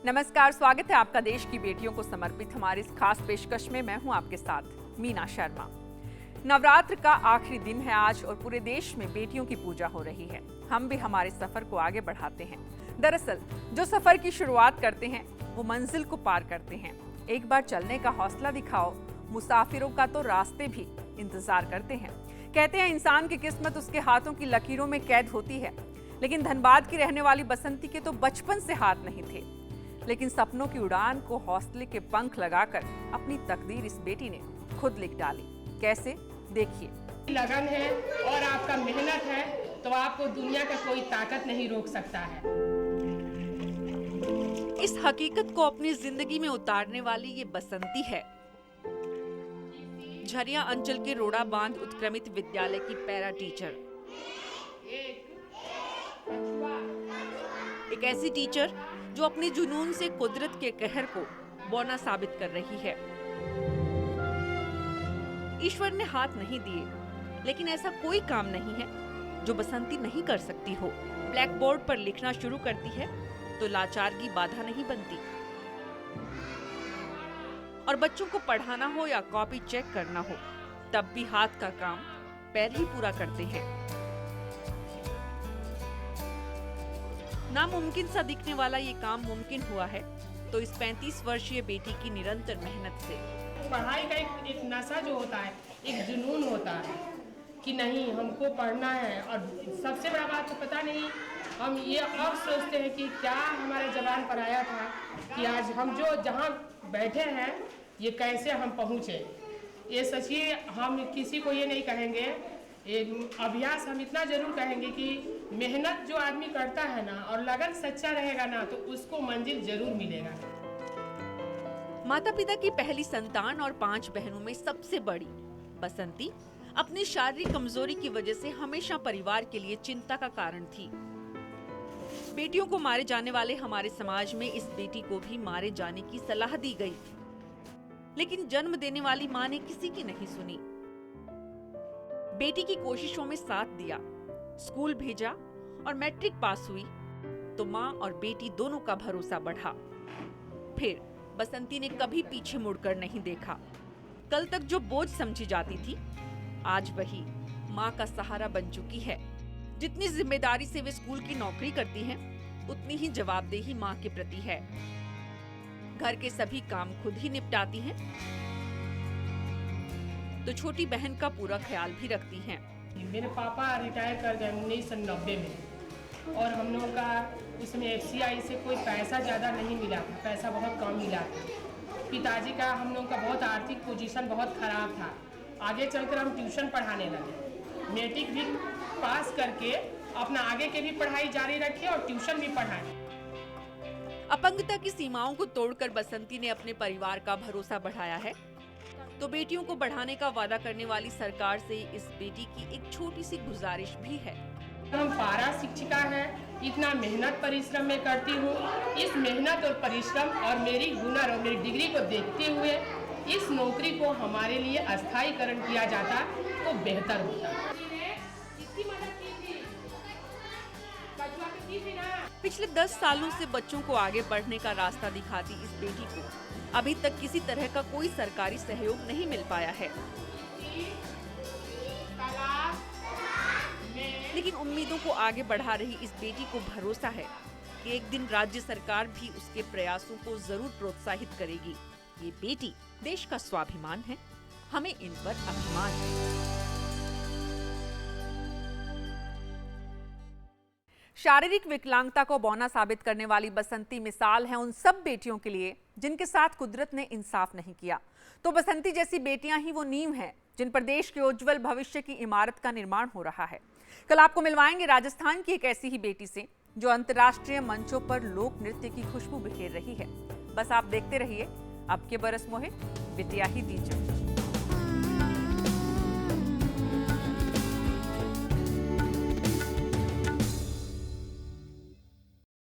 नमस्कार, स्वागत है आपका देश की बेटियों को समर्पित हमारी इस खास पेशकश में। मैं हूं आपके साथ मीना शर्मा। नवरात्र का आखिरी दिन है आज और पूरे देश में बेटियों की पूजा हो रही है। हम भी हमारे सफर को आगे बढ़ाते हैं। दरअसल जो सफर की शुरुआत करते हैं वो मंजिल को पार करते हैं। एक बार चलने का हौसला दिखाओ, मुसाफिरों का तो रास्ते भी इंतजार करते हैं। कहते हैं इंसान की किस्मत उसके हाथों की लकीरों में कैद होती है, लेकिन धनबाद की रहने वाली बसंती के तो बचपन से हाथ नहीं थे, लेकिन सपनों की उड़ान को हौसले के पंख लगाकर अपनी तकदीर इस बेटी ने खुद लिख डाली। कैसे, देखिए। लगन है और आपका मेहनत है तो आपको दुनिया का कोई ताकत नहीं रोक सकता है। इस हकीकत को अपनी जिंदगी में उतारने वाली ये बसंती है। झरिया अंचल के रोड़ा बांध उत्क्रमित विद्यालय की पैरा टीचर। एक ऐसी टीचर जो अपने जुनून से कुदरत के कहर को बौना साबित कर रही है। ईश्वर ने हाथ नहीं दिए, लेकिन ऐसा कोई काम नहीं है जो बसंती नहीं कर सकती हो। ब्लैक बोर्ड पर लिखना शुरू करती है तो लाचार की बाधा नहीं बनती, और बच्चों को पढ़ाना हो या कॉपी चेक करना हो, तब भी हाथ का काम पैर ही पूरा करते हैं। नामुमकिन सा दिखने वाला ये काम मुमकिन हुआ है तो इस 35 वर्षीय बेटी की निरंतर मेहनत से। पढ़ाई का एक नशा जो होता है, एक जुनून होता है कि नहीं हमको पढ़ना है। और सबसे बड़ा बात तो पता नहीं, हम ये अब सोचते हैं कि क्या हमारे जबान पर आया था कि आज हम जो जहाँ बैठे हैं ये कैसे हम पहुँचे। ये सचिए हम किसी को ये नहीं कहेंगे, अभ्यास हम इतना जरूर कहेंगे कि मेहनत जो आदमी करता है ना और लगन सच्चा रहेगा ना तो उसको मंजिल जरूर मिलेगा। माता पिता की पहली संतान और 5 बहनों में सबसे बड़ी बसंती अपनी शारीरिक कमजोरी की वजह से हमेशा परिवार के लिए चिंता का कारण थी। बेटियों को मारे जाने वाले हमारे समाज में इस बेटी को भी मारे जाने की सलाह दी गई, लेकिन जन्म देने वाली मां ने किसी की नहीं सुनी। बेटी की कोशिशों में साथ दिया, स्कूल भेजा और मैट्रिक पास हुई तो मां और बेटी दोनों का भरोसा बढ़ा। फिर बसंती ने कभी पीछे मुड़कर नहीं देखा। कल तक जो बोझ समझी जाती थी, आज वही मां का सहारा बन चुकी है। जितनी जिम्मेदारी से वे स्कूल की नौकरी करती हैं, उतनी ही जवाबदेही मां के प्रति है। घर के सभी काम खुद ही निपटाती हैं तो छोटी बहन का पूरा ख्याल भी रखती हैं। मेरे पापा रिटायर कर गए 1990 में और हम लोगों का उसमें FCI से कोई पैसा ज़्यादा नहीं मिला था, पैसा बहुत कम मिला था। पिताजी का हम लोगों का बहुत आर्थिक पोजीशन बहुत ख़राब था। आगे चलकर हम ट्यूशन पढ़ाने लगे, मैट्रिक भी पास करके अपना आगे के भी पढ़ाई जारी रखे और ट्यूशन भी पढ़ाए। अपंगता की सीमाओं को तोड़कर बसंती ने अपने परिवार का भरोसा बढ़ाया है, तो बेटियों को बढ़ाने का वादा करने वाली सरकार से इस बेटी की एक छोटी सी गुजारिश भी है। हम पारा शिक्षिका हैं, इतना मेहनत परिश्रम में करती हूँ। इस मेहनत और परिश्रम और मेरी हुनर और मेरी डिग्री को देखते हुए इस नौकरी को हमारे लिए अस्थायीकरण किया जाता तो बेहतर होता। पिछले 10 सालों से बच्चों को आगे बढ़ने का रास्ता दिखाती इस बेटी को अभी तक किसी तरह का कोई सरकारी सहयोग नहीं मिल पाया है, लेकिन उम्मीदों को आगे बढ़ा रही इस बेटी को भरोसा है कि एक दिन राज्य सरकार भी उसके प्रयासों को जरूर प्रोत्साहित करेगी। ये बेटी देश का स्वाभिमान है, हमें इन पर अभिमान है। शारीरिक विकलांगता को बौना साबित करने वाली बसंती मिसाल है उन सब बेटियों के लिए जिनके साथ कुदरत ने इंसाफ नहीं किया। तो बसंती जैसी बेटियां ही वो नींव हैं जिन पर देश के उज्जवल भविष्य की इमारत का निर्माण हो रहा है। कल आपको मिलवाएंगे राजस्थान की एक ऐसी ही बेटी से जो अंतर्राष्ट्रीय मंचों पर लोक नृत्य की खुशबू बिखेर रही है। बस आप देखते रहिए। अब के बरस मोहे बिटिया ही दीजिए।